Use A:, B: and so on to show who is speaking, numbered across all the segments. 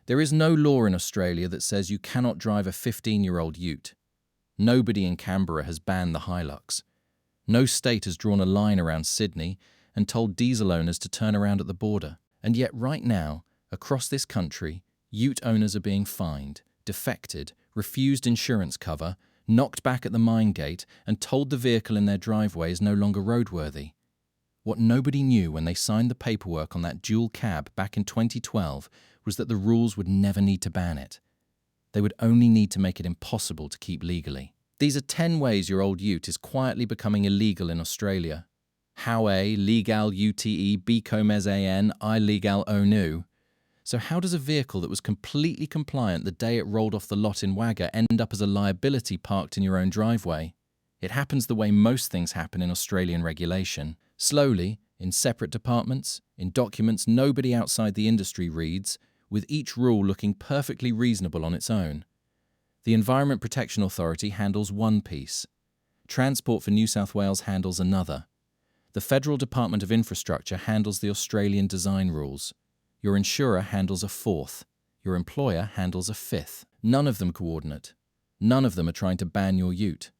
A: There is no law in Australia that says you cannot drive a 15-year-old ute. Nobody in Canberra has banned the Hilux. No state has drawn a line around Sydney and told diesel owners to turn around at the border. And yet right now, across this country, ute owners are being fined, defected, refused insurance cover, knocked back at the mine gate, and told the vehicle in their driveway is no longer roadworthy. What nobody knew when they signed the paperwork on that dual cab back in 2012 was that the rules would never need to ban it. They would only need to make it impossible to keep legally. These are 10 ways your old ute is quietly becoming illegal in Australia. How a legal ute become an illegal onu. So how does a vehicle that was completely compliant the day it rolled off the lot in Wagga end up as a liability parked in your own driveway? It happens the way most things happen in Australian regulation. Slowly, in separate departments, in documents nobody outside the industry reads, with each rule looking perfectly reasonable on its own. The Environment Protection Authority handles one piece. Transport for New South Wales handles another. The Federal Department of Infrastructure handles the Australian design rules. Your insurer handles a fourth. Your employer handles a fifth. None of them coordinate. None of them are trying to ban your ute.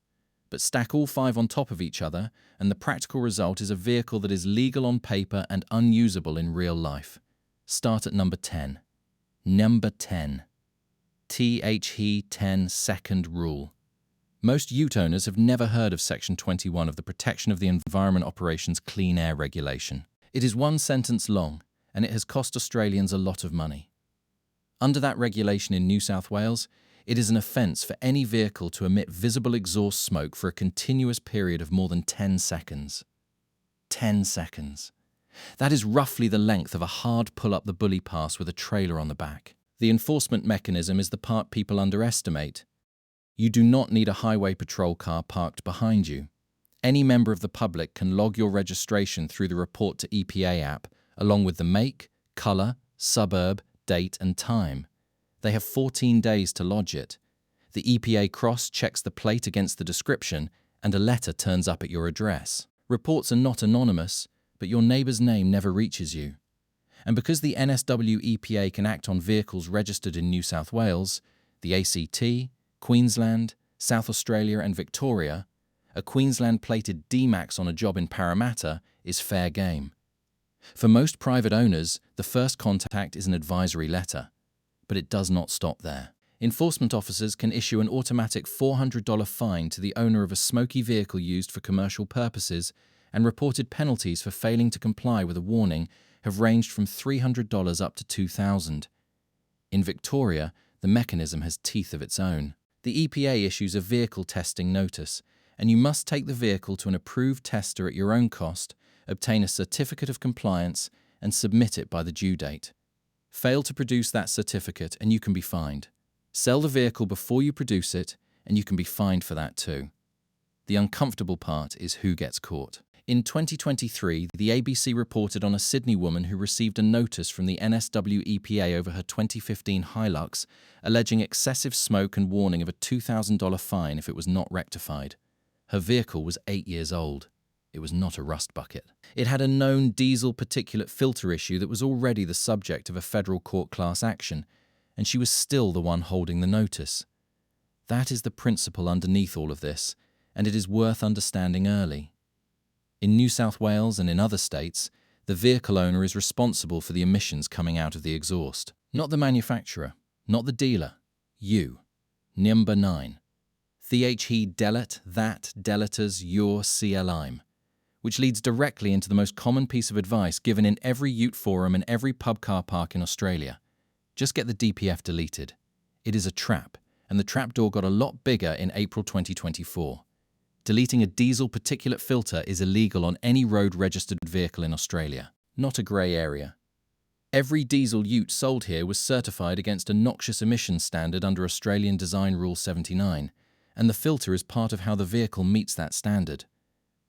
A: But stack all 5 on top of each other, and the practical result is a vehicle that is legal on paper and unusable in real life. Start at number 10. Number 10. THE 10-second rule. Most ute owners have never heard of Section 21 of the Protection of the Environment Operations Clean Air Regulation. It is one sentence long, and it has cost Australians a lot of money. Under that regulation in New South Wales, it is an offence for any vehicle to emit visible exhaust smoke for a continuous period of more than 10 seconds. 10 seconds. That is roughly the length of a hard pull-up-the-bully pass with a trailer on the back. The enforcement mechanism is the part people underestimate. You do not need a highway patrol car parked behind you. Any member of the public can log your registration through the Report to EPA app, along with the make, colour, suburb, date and time. They have 14 days to lodge it. The EPA cross-checks the plate against the description, and a letter turns up at your address. Reports are not anonymous, but your neighbour's name never reaches you. And because the NSW EPA can act on vehicles registered in New South Wales, the ACT, Queensland, South Australia and Victoria, a Queensland-plated D-Max on a job in Parramatta is fair game. For most private owners, the first contact is an advisory letter. But it does not stop there. Enforcement officers can issue an automatic $400 fine to the owner of a smoky vehicle used for commercial purposes, and reported penalties for failing to comply with a warning have ranged from $300 up to $2,000. In Victoria, the mechanism has teeth of its own. The EPA issues a vehicle testing notice, and you must take the vehicle to an approved tester at your own cost, obtain a certificate of compliance, and submit it by the due date. Fail to produce that certificate and you can be fined. Sell the vehicle before you produce it and you can be fined for that too. The uncomfortable part is who gets caught. In 2023, the ABC reported on a Sydney woman who received a notice from the NSW EPA over her 2015 Hilux, alleging excessive smoke and warning of a $2,000 fine if it was not rectified. Her vehicle was 8 years old. It was not a rust bucket. It had a known diesel particulate filter issue that was already the subject of a federal court class action, and she was still the one holding the notice. That is the principle underneath all of this, and it is worth understanding early. In New South Wales and in other states, the vehicle owner is responsible for the emissions coming out of the exhaust. Not the manufacturer, not the dealer, you. Number 9. The delet that deleters your CLIM. Which leads directly into the most common piece of advice given in every ute forum and every pub car park in Australia. Just get the DPF deleted. It is a trap, and the trapdoor got a lot bigger in April 2024. Deleting a diesel particulate filter is illegal on any road-registered vehicle in Australia. Not a grey area. Every diesel ute sold here was certified against a noxious emissions standard under Australian Design Rule 79, and the filter is part of how the vehicle meets that standard.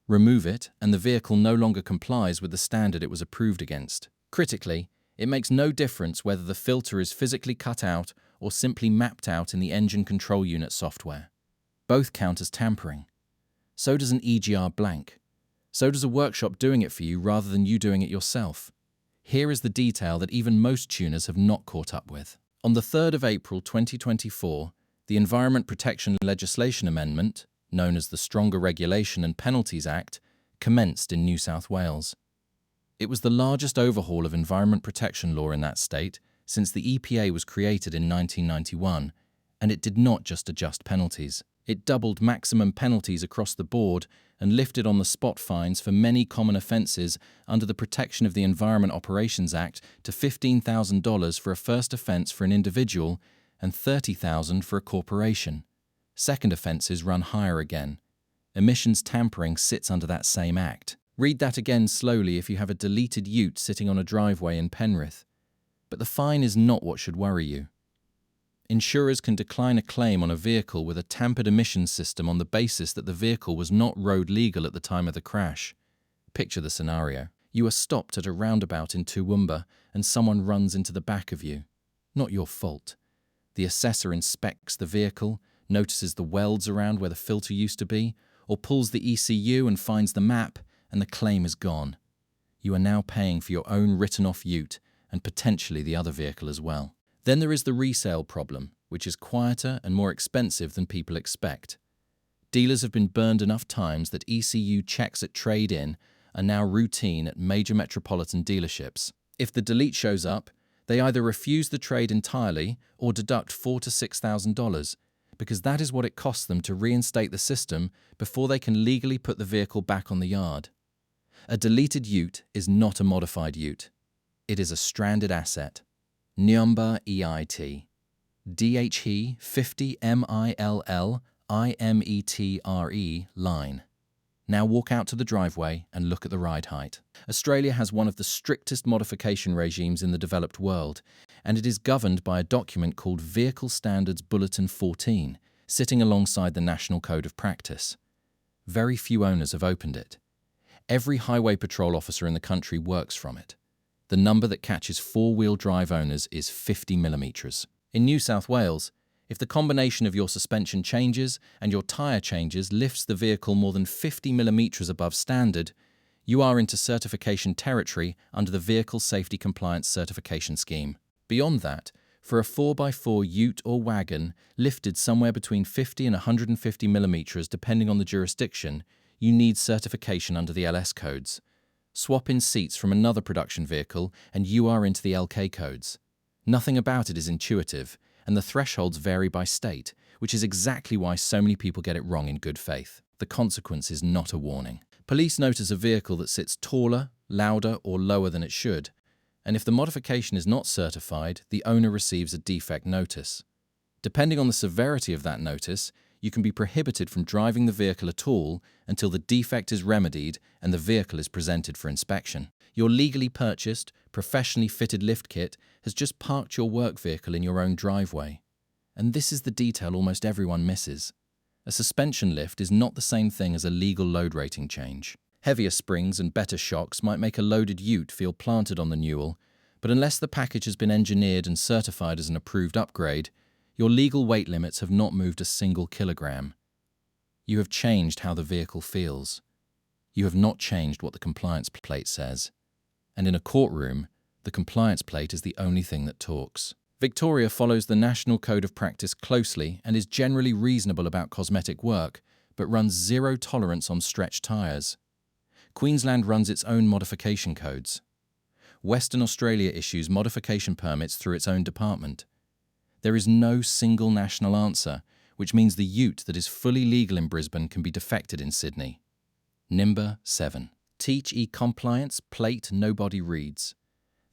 A: Remove it, and the vehicle no longer complies with the standard it was approved against. Critically, it makes no difference whether the filter is physically cut out or simply mapped out in the engine control unit software. Both count as tampering. So does an EGR blank. So does a workshop doing it for you rather than you doing it yourself. Here is the detail that even most tuners have not caught up with. On the 3rd of April 2024, the Environment Protection Legislation Amendment, known as the Stronger Regulation and Penalties Act, commenced in New South Wales. It was the largest overhaul of environment protection law in that state since the EPA was created in 1991, and it did not just adjust penalties. It doubled maximum penalties across the board and lifted on-the-spot fines for many common offences under the Protection of the Environment Operations Act to $15,000 for a first offence for an individual and $30,000 for a corporation. Second offences run higher again. Emissions tampering sits under that same act. Read that again slowly if you have a deleted ute sitting on a driveway in Penrith. But the fine is not what should worry you. Insurers can decline a claim on a vehicle with a tampered emissions system on the basis that the vehicle was not road legal at the time of the crash. Picture the scenario. You are stopped at a roundabout in Toowoomba and someone runs into the back of you. Not your fault. The assessor inspects the vehicle, notices the welds around where the filter used to be, or pulls the ECU and finds the map, and the claim is gone. You are now paying for your own written-off ute and potentially the other vehicle as well. Then there is the resale problem, which is quieter and more expensive than people expect. Dealers have been burned enough times that ECU checks at trade-in are now routine at major metropolitan dealerships. If the delete shows up, they either refuse the trade entirely or deduct $4,000 to $6,000, because that is what it costs them to reinstate the system before they can legally put the vehicle back on the yard. A deleted ute is not a modified ute. It is a stranded asset. Nyumba EIT. DHE 50 MILL line. Now walk out to the driveway and look at the ride height. Australia has one of the strictest modification regimes in the developed world, and it is governed by a document called Vehicle Standards Bulletin 14, sitting alongside the National Code of Practice. Very few owners have opened it. Every highway patrol officer in the country works from it. The number that catches four-wheel drive owners is 50 millimetres. In New South Wales, if the combination of your suspension changes and your tyre changes lifts the vehicle more than 50 millimetres above standard, you are into certification territory under the Vehicle Safety Compliance Certification Scheme. Beyond that, for a 4x4 ute or wagon lifted somewhere between 50 and 150 millimetres depending on the jurisdiction, you need certification under the LS codes. Swap in seats from another production vehicle and you are into the LK codes. Nothing about it is intuitive, and the thresholds vary by state, which is exactly why so many people get it wrong in good faith. The consequence is not a warning. Police notice a vehicle that sits taller, louder, or lower than it should, and if the modification is not certified, the owner receives a defect notice. Depending on the severity of that notice, you can be prohibited from driving the vehicle at all until the defect is remedied and the vehicle is presented for inspection. Your legally purchased, professionally fitted lift kit has just parked your work vehicle in your own driveway. And this is the detail almost everyone misses. A suspension lift is not the same thing as a legal load rating change. Heavier springs and better shocks might make a loaded ute feel planted on the newel, but unless the package has been engineered and certified as an approved upgrade, your legal weight limits have not moved a single kilogram. You have changed how the vehicle feels. You have not changed what the compliance plate says. And in a courtroom, the compliance plate is the only thing that talks. Victoria follows the National Code of Practice closely and is generally reasonable about cosmetic work, but runs zero tolerance on stretched tyres. Queensland runs its own modification codes. Western Australia issues modification permits through its own department. There is no single national answer, which means the ute that is fully legal in Brisbane can be defected in Sydney. Number 7. Teach e-compliance, plate nobody reads.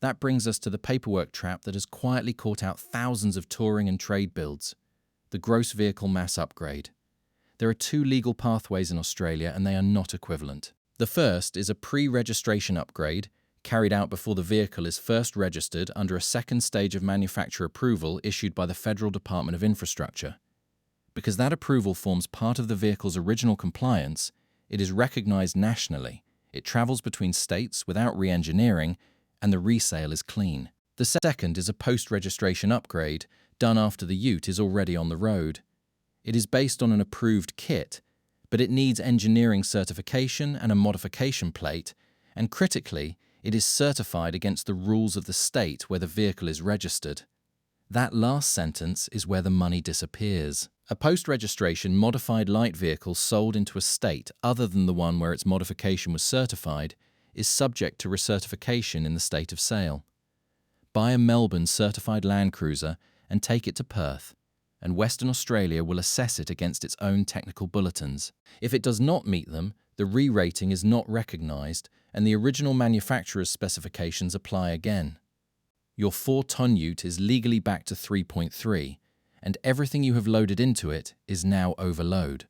A: That brings us to the paperwork trap that has quietly caught out thousands of touring and trade builds. The gross vehicle mass upgrade. There are two legal pathways in Australia and they are not equivalent. The first is a pre-registration upgrade, carried out before the vehicle is first registered under a second stage of manufacturer approval issued by the Federal Department of Infrastructure. Because that approval forms part of the vehicle's original compliance, it is recognised nationally, it travels between states without re-engineering, and the resale is clean. The second is a post-registration upgrade, done after the ute is already on the road. It is based on an approved kit, but it needs engineering certification and a modification plate, and critically, it is certified against the rules of the state where the vehicle is registered. That last sentence is where the money disappears. A post-registration modified light vehicle sold into a state other than the one where its modification was certified is subject to recertification in the state of sale. Buy a Melbourne certified Land Cruiser and take it to Perth, and Western Australia will assess it against its own technical bulletins. If it does not meet them, the re-rating is not recognised and the original manufacturer's specifications apply again. Your 4-ton ute is legally back to 3.3, and everything you have loaded into it is now overload.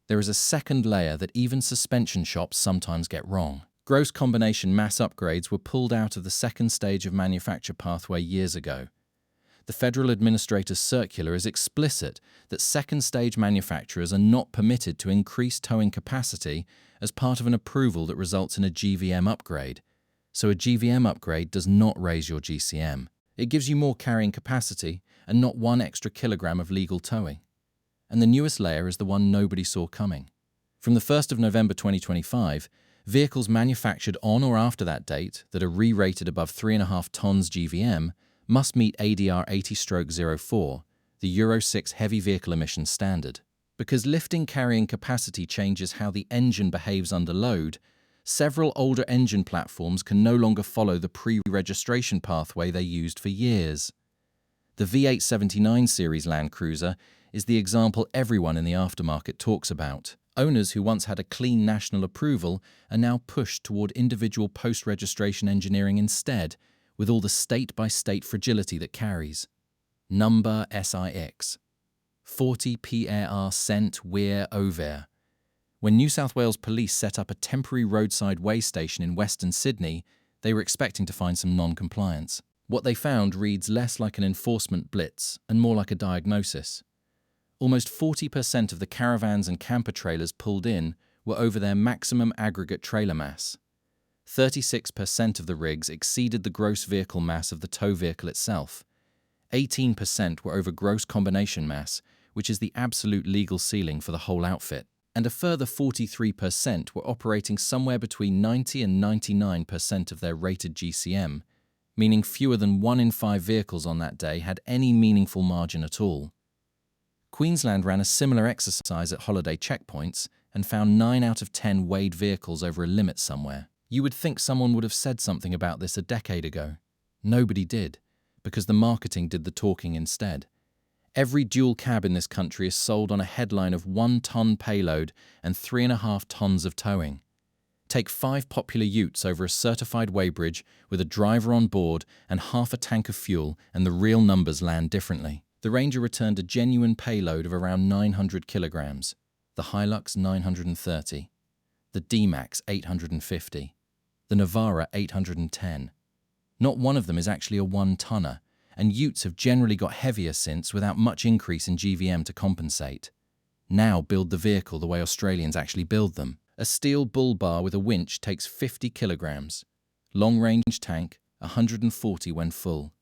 A: There is a second layer that even suspension shops sometimes get wrong. Gross combination mass upgrades were pulled out of the second stage of manufacture pathway years ago. The Federal Administrator's circular is explicit that second-stage manufacturers are not permitted to increase towing capacity as part of an approval that results in a GVM upgrade. So a GVM upgrade does not raise your GCM. It gives you more carrying capacity and not 1 extra kilogram of legal towing. And the newest layer is the one nobody saw coming. From the 1st of November 2025, vehicles manufactured on or after that date that are re-rated above 3.5 tons GVM must meet ADR 80/04, the Euro 6 heavy vehicle emission standard. Because lifting carrying capacity changes how the engine behaves under load, several older engine platforms can no longer follow the pre-registration pathway they used for years. The V879 series Land Cruiser is the example everyone in the aftermarket talks about. Owners who once had a clean national approval are now pushed toward individual post-registration engineering instead, with all the state-by-state fragility that carries. Number SIX 40 PAR Cent Weir Over. When New South Wales Police set up a temporary roadside weigh station in Western Sydney, they were expecting to find some non-compliance. What they found reads less like an enforcement blitz and more like a diagnosis. Almost 40% of the caravans and camper trailers pulled in were over their maximum aggregate trailer mass. 36% of the rigs exceeded the gross vehicle mass of the tow vehicle itself. 18% were over gross combination mass, which is the absolute legal ceiling for the whole outfit. And a further 43% were operating somewhere between 90 and 99% of their rated GCM, meaning fewer than 1 in 5 vehicles on that day had any meaningful margin at all. Queensland ran a similar exercise at holiday checkpoints and found 9 out of 10 weighed vehicles over a limit somewhere. You would think someone would have said something about this a decade ago. Nobody did, because the marketing did the talking instead. Every dual cab in this country is sold on a headline of 1-ton payload and 3.5 tons of towing. Take 5 popular utes over a certified weighbridge with a driver on board and half a tank of fuel, and the real numbers land differently. The Ranger returned a genuine payload of around 900 kilograms, the Hilux 930, the D-Max 850, the Navara 810. Not one of them is actually a 1-tonner, and utes have generally got heavier since without much increase in GVM to compensate. Now build the vehicle the way Australians actually build them. A steel bull bar with a winch takes 50 kilograms. Long-range tank, 140 when full.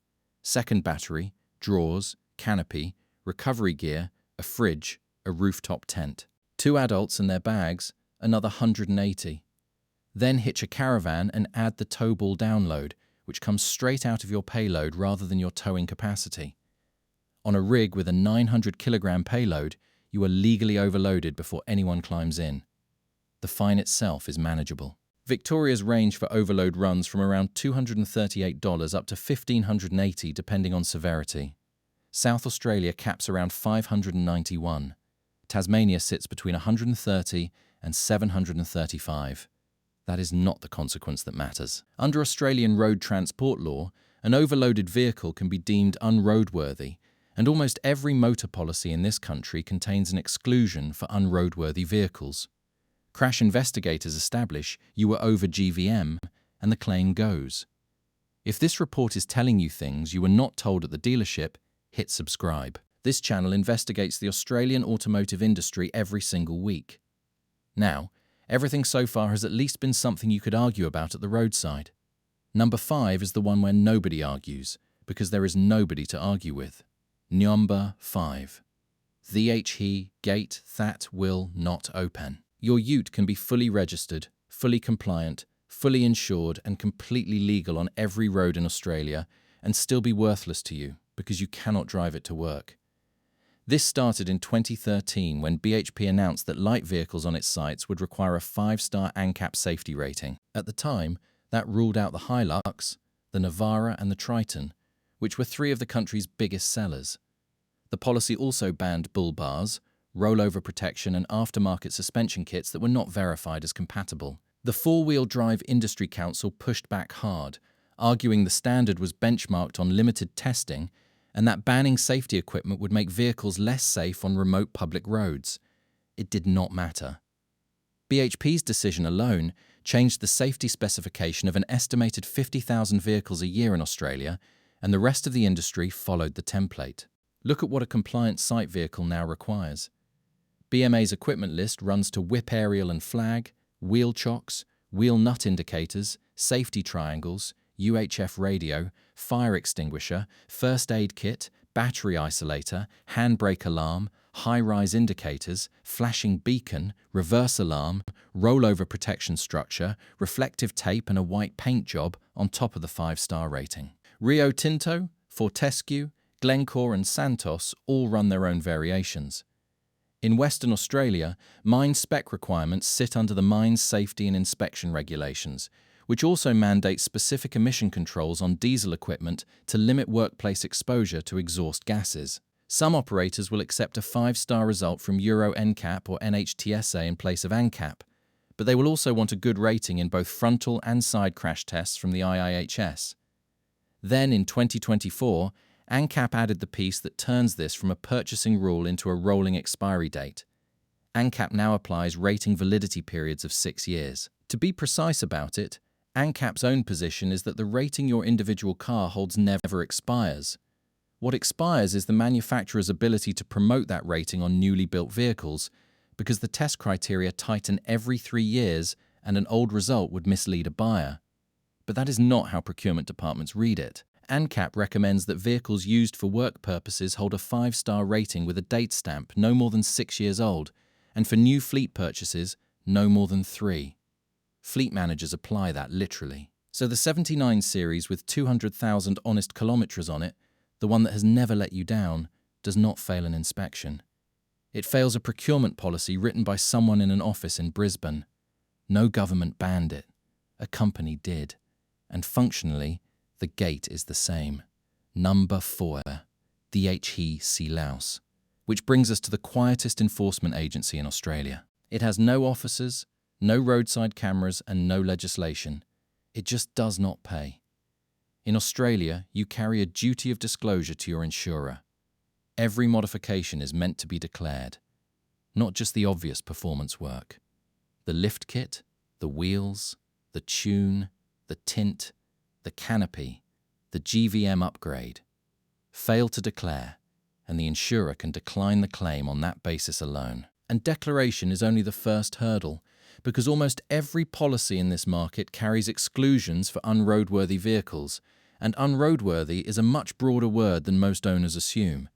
A: Second battery, drawers, canopy, recovery gear, a fridge, a rooftop tent. 2 adults and their bags, another 180. Then hitch a caravan and add the tow ball download, which comes straight out of your payload rather than your towing capacity. On a rig with a 900 kilogram payload, you are legally overloaded before anyone climbs in. The fine itself is manageable. Victoria's range for overload runs from around $238 up to $1,580 depending on severity. South Australia caps around $591. Tasmania sits between $130 and $735. That is not the consequence that matters. Under Australian road transport law, an overloaded vehicle can be deemed unroadworthy, and almost every motor policy in this country contains an exclusion for unroadworthy vehicles. Crash investigators establish you were over GVM, and the claim goes. If this report is telling you things you were not told at the dealership, hit subscribe. This channel investigates the Australian automotive industry every single week. Now, everything so far has at least been something you could argue about at the roadside. Number 5 is the one where nobody argues, because there is nobody to argue with. Number 5. The gate that will not open. Your ute can be fully registered, fully compliant, fully insured and completely legal on every road in Australia and still be worthless to you. because you cannot drive it to work. This started in 2013 when BHP announced that light vehicles on its sites would require a 5-star ANCAP safety rating. At the time, that ruled out the Hilux, the Navara and the Triton, which were 3 of the country's biggest sellers. The policy also banned bull bars, rollover protection and aftermarket suspension kits that were not verified as compatible. The Four-Wheel Drive Industry Council pushed back hard, arguing the standard was benchmarked on limited testing and that banning safety equipment would make vehicles less safe on remote public roads. It did not matter. BHP's decision alone changed the safety specification of an estimated 50,000 vehicles a year in Australia, and the rest of the industry followed the template. Look at what a compliant site vehicle now requires. BMA's equipment list runs to whip aerial and flag, wheel chocks, wheel nut indicators, safety triangles, UHF radio, fire extinguisher, first aid kit, battery isolator, handbrake alarm, high-rise indicators, flashing beacon, reverse alarm, rollover protection structure, reflective tape and a white paint job on top of the 5-star rating. Rio Tinto, Fortescue, Glencore and Santos all run their own variations. In Western Australia, mine spec requirements sit under the Mines Safety and Inspection Regulations, which also mandate specific emission controls on diesel equipment to limit workplace exposure to exhaust gases. Some operators will accept a 5-star result from Euro NCAP or NHTSA in place of ANCAP, but they will also want a good rating in both frontal and side crash tests from the IIHS. Then, in 2024, ANCAP added the piece that turns this from a purchasing rule into a rolling expiry date. ANCAP now applies rating validity periods of 6 years. To be precise about it, ANCAP's own position is that the rating your individual car holds never expires. What expires is the manufacturer's ability to promote that rating on newly built vehicles, because the test criteria tighten every 3 years and an old result would mislead a buyer. But that is not how procurement departments read it. ANCAP recommends that vehicles used for work purposes hold a 5-star rating with a date stamp no more than 6 years old, and for new fleet purchases, no more than 3. Fleet managers apply that literally. So the 79 series with 200,000 honest kilometres on it, the one that has never let you down, does not fail an inspection. It fails a procurement policy written by someone in an office in Brisbane. No government banned it. A company did. And functionally, the gate is the same. Number 4, DHE Laos, which brings us to the quietest enforcement agency in Australia. It has no officers, no roadside cameras and no legislation. It just does not pay. In Australia, you carry a duty of disclosure to your insurer. Every modification is meant to be declared, not just the obvious performance work. The lift kit, the wheels, the tune, the tint, the canopy, the GVM upgrade. Fail to declare, and the insurer can decline the claim on that basis alone. And declaration is only the first hurdle, because almost every policy in this market carries exclusions for unroadworthy vehicles, and unroadworthy is a much broader word than most owners assume.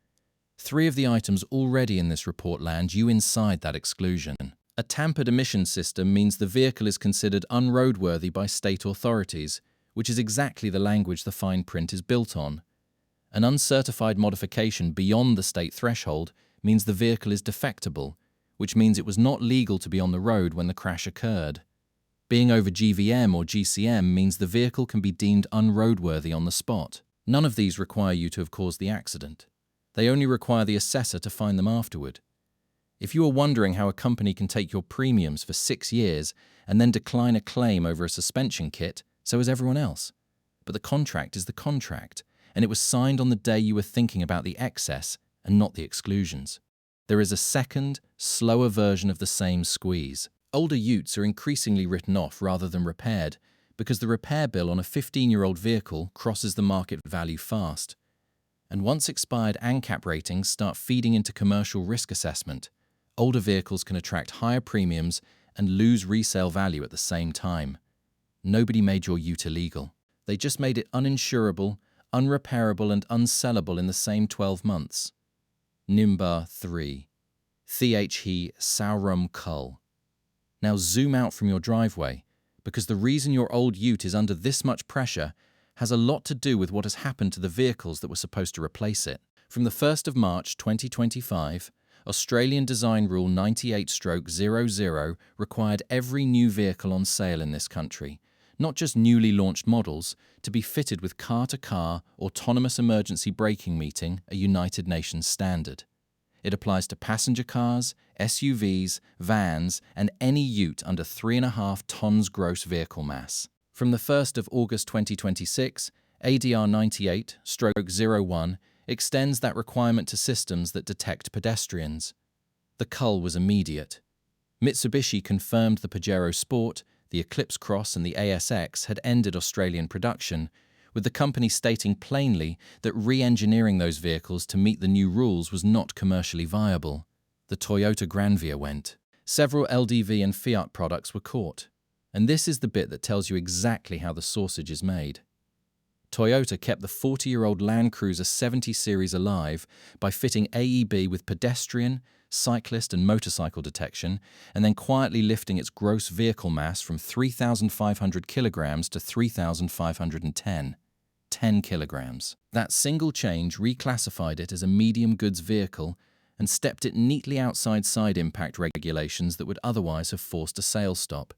A: 3 of the items already in this report land you inside that exclusion. A tampered emission system means the vehicle is considered unroadworthy by state authorities, which is exactly the language the fine print is built on. An uncertified modification beyond the state threshold means the vehicle is defectable, which means it was not legal to be on the road when the crash occurred. Being over GVM or GCM means the vehicle can be deemed unroadworthy on the spot. None of these require you to have caused the accident. They only require the assessor to find them afterward. If you are wondering how a company can take your premiums for 6 years and then decline a claim over a suspension kit, so is everyone else. But the contract is the contract, and it was signed on the day you were thinking about the excess and not the exclusions. There is a second, slower version of the same squeeze. Older Utes are increasingly written off rather than repaired, because the repair bill on a 15-year-old vehicle crosses the market value fast. And once expired ANCAP ratings start feeding into commercial risk assessment, older vehicles can attract higher premiums and lose resale value at the same time. Nobody made your Ute illegal. They just made it uninsurable, unrepairable and unsellable in the same 12 months. Number 3. DHE Saurum Cull. Now zoom out from your driveway, because the reason your old Ute is under this much pressure has a lot to do with what has happened to the vehicles that were supposed to replace it. From the 1st of March 2025, Australian Design Rule 98/00 required every new vehicle on sale in this country, not just newly launched models, to be fitted with car-to-car autonomous emergency braking meeting, a United Nations standard. It applies to passenger cars, SUVs, vans, and any ute under 3.5 tons gross vehicle mass. From the 1st of August 2026, ADR 98/01 extends that requirement to systems that detect pedestrians. The cull was immediate. Mitsubishi confirmed the Pajero Sport, the Eclipse Cross and the ASX had ended Australian production, with the company stating plainly that re-engineering those vehicles to meet the new rules was not commercially viable. The Toyota Granvia went. Several LDV and Fiat products were caught. And this is the bit that tells you exactly how the sausage is made. Toyota kept the 40-year-old Land Cruiser 70 series alive by fitting AEB with pedestrian, cyclist and motorcycle detection, and then quietly lifting its gross vehicle mass from 3,500 kilograms to 3,510 kilograms. That single change reclassified it as a medium goods vehicle and stepped it neatly outside side impact regulations that would otherwise have forced a sales stop.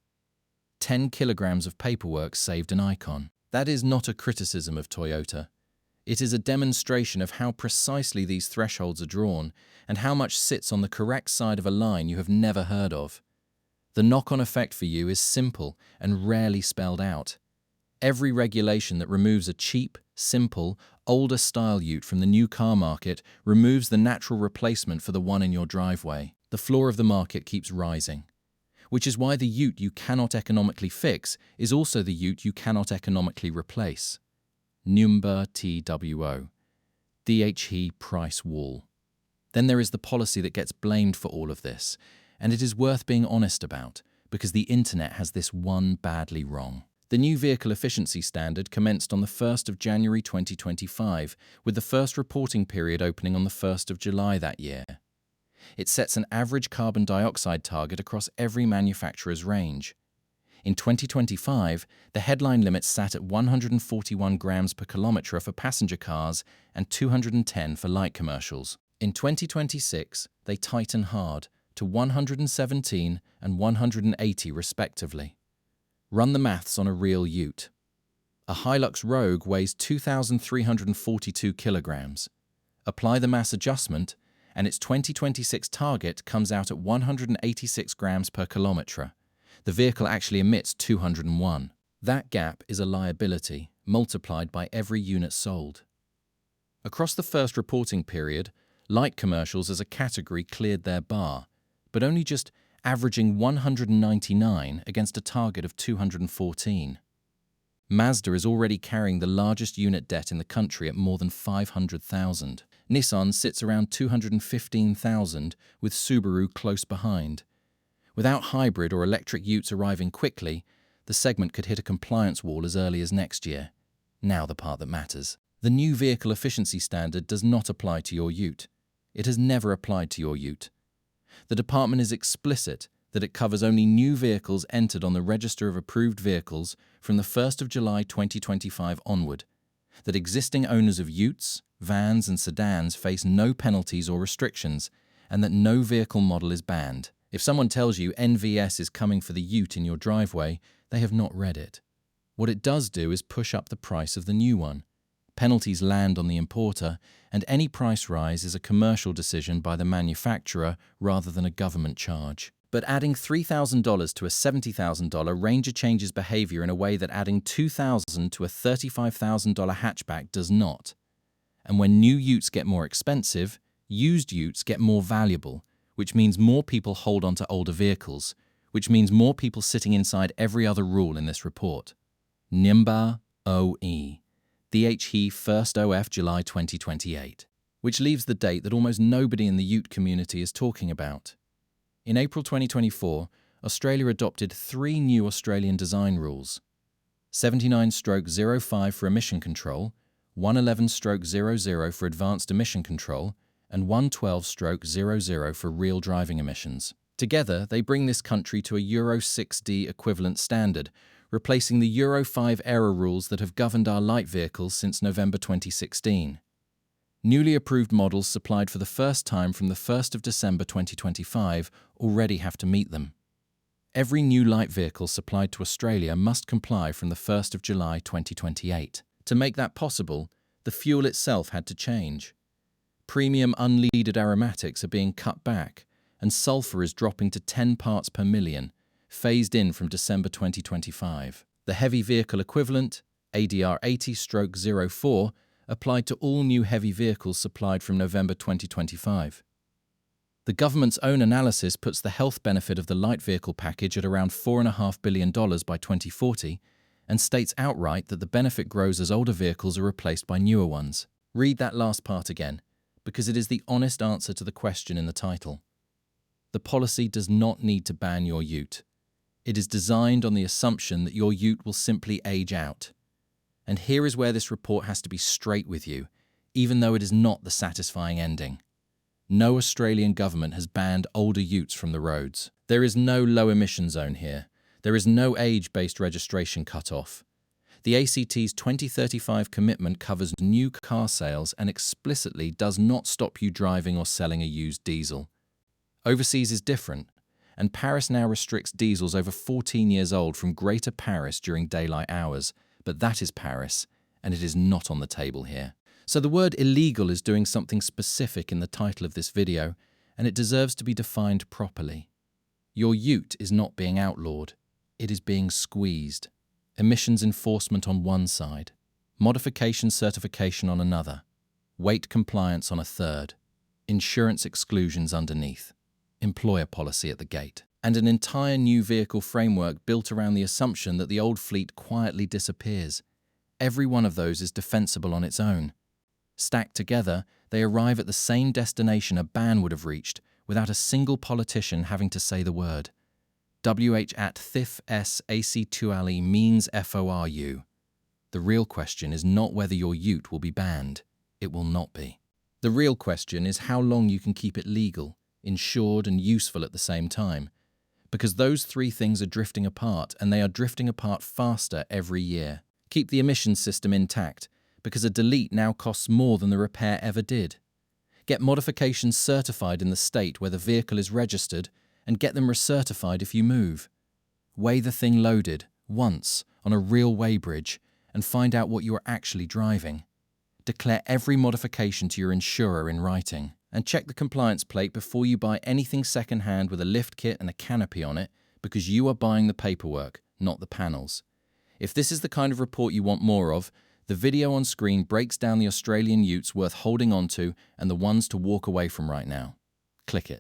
A: 10 kilograms of paperwork saved an icon. That is not a criticism of Toyota. It is a demonstration of how precisely these thresholds are drawn and how much sits on the correct side of a line you have never heard of. The knock-on effect for you is simple and rarely spelled out. Every regulation that removes a cheap, simple, older-style ute from the new car market removes the natural replacement for the one in your driveway. The floor of the market keeps rising, which is why the ute you cannot economically fix is also the ute you cannot economically replace. Number TWO. DHE price wall. Then there is the policy that gets blamed for all of this, and it is worth being honest about, because the internet has this one badly wrong. The new vehicle efficiency standard commenced on the 1st of January 2025, with the first reporting period opening on the 1st of July that year. It sets an average carbon dioxide target across every manufacturer's range. In 2025, the headline limit sat at 141 grams per kilometre for passenger cars and 210 for light commercials. In 2026, they tighten hard to 117 and 180 respectively. Run the maths on a real ute. A Hilux Rogue weighs 2,342 kilograms. Apply the mass adjustment, and its 2026 target comes out at 186 grams per kilometre. The vehicle actually emits 201. That gap is a liability, multiplied by every unit sold. Across the first reporting period, light commercials as a category cleared their bar, but only just averaging 199 against a target of 214. Mazda is already carrying the largest unit debt in the country at more than 500,000. Nissan sits around 215,000, with Subaru close behind. Without hybrid or electric utes arriving quickly, the segment could hit a compliance wall as early as next year. Now the part that matters. The new vehicle efficiency standard does not apply to your ute. It has never applied to your ute. The department is explicit that it covers only new vehicles entered on the Register of Approved Vehicles from the 1st of July 2025 onward, that existing owners of utes, vans and sedans face no penalties or restrictions, and that no vehicle model is banned. If someone tells you NVS is coming for the ute in your driveway, they have not read it. What it does do is push up the price of the new one. Penalties land on the importer, and any price rise is a commercial decision by the manufacturer rather than a government charge. But adding $3,000 to a $70,000 Ranger changes behavior in a way that adding $2,000 to a $35,000 hatchback does not. And when new utes get more expensive, used utes get more valuable, which means more people hold on to older vehicles, which means more people sitting inside every other rule in this report. Nimba OE. DHE 1st OF July 2028. Which leaves the date that almost nobody in the ute community is talking about. In April 2024, Australia adopted 3 new Australian design rules. 79/05 for emission control, 111/00 for advanced emission control, and 112/00 for real driving emissions. Together, they bring this country to a Euro 6D equivalent standard, replacing the Euro 5 error rules that have governed our light vehicles since November 2016. Newly approved models supplied for the first time from the 1st of December 2025 already have to meet them. Every new light vehicle supplied to Australia must comply from the 1st of July 2028. To make that possible, the fuel itself had to change. Premium unleaded aromatics are being cut back, and sulfur is dropping to 10 parts per million, phased in from December 2025. The heavy vehicle equivalent, ADR 80/04, applied to all new heavy vehicles supplied from November 2025. The government's own analysis puts the health benefit of the light vehicle package at around $4.5 billion by 2040 and states outright that the benefit grows as older vehicles are replaced by newer ones. Read that last part again, because it is the honest answer to the question in the title. The policy does not need to ban your ute. It is designed on the assumption that your ute will simply age out. And here is where this report has to be straight with you, even though it is not the satisfying ending. No Australian government has banned older utes from the roads. There is no low emission zone here. There is no age-based registration cut-off. The ACT's 2035 commitment covers new car sales and explicitly does not stop you driving or selling a used diesel. Overseas is different, and Paris now restricts diesels over 14 years old from Greater Paris during daylight hours, but that is Paris, and it is not on the table here. So the word illegal is doing something specific in the title of this video, and it deserves to be defined properly. Your ute is not being outlawed, it is being squeezed. Emissions enforcement on one side, modification certification on another, weight compliance on a third, insurance exclusions underneath, employer policy at the gate, and an entire new vehicle framework built around the assumption that the old fleet quietly disappears. Every one of those is defensible on its own. Stacked together, they arrive at the same destination a ban would have reached without a single politician having to say the word. WH at thif s ac2ali means FORU. The real question is not whether your ute will be banned. It will not be. The real question is how long you can keep it legal, insured and useful at the same time. Because those three things are drifting apart, and they are drifting apart faster every year. Keep the emissions system intact, because a delete now costs more than the repair ever did. Get modifications certified in the state where the vehicle is registered, and get them recertified if you move. Weigh the thing loaded, once, on a real weighbridge, and find out what you are actually driving. Declare every modification to your insurer in writing. And check the compliance plate before you buy anything second-hand with a lift kit and a canopy on it, because you are buying the paperwork, not the panels. If this is the kind of report you want more of, the video on screen breaks down the Australian utes worth holding on to and the ones to walk away from right now. Click it.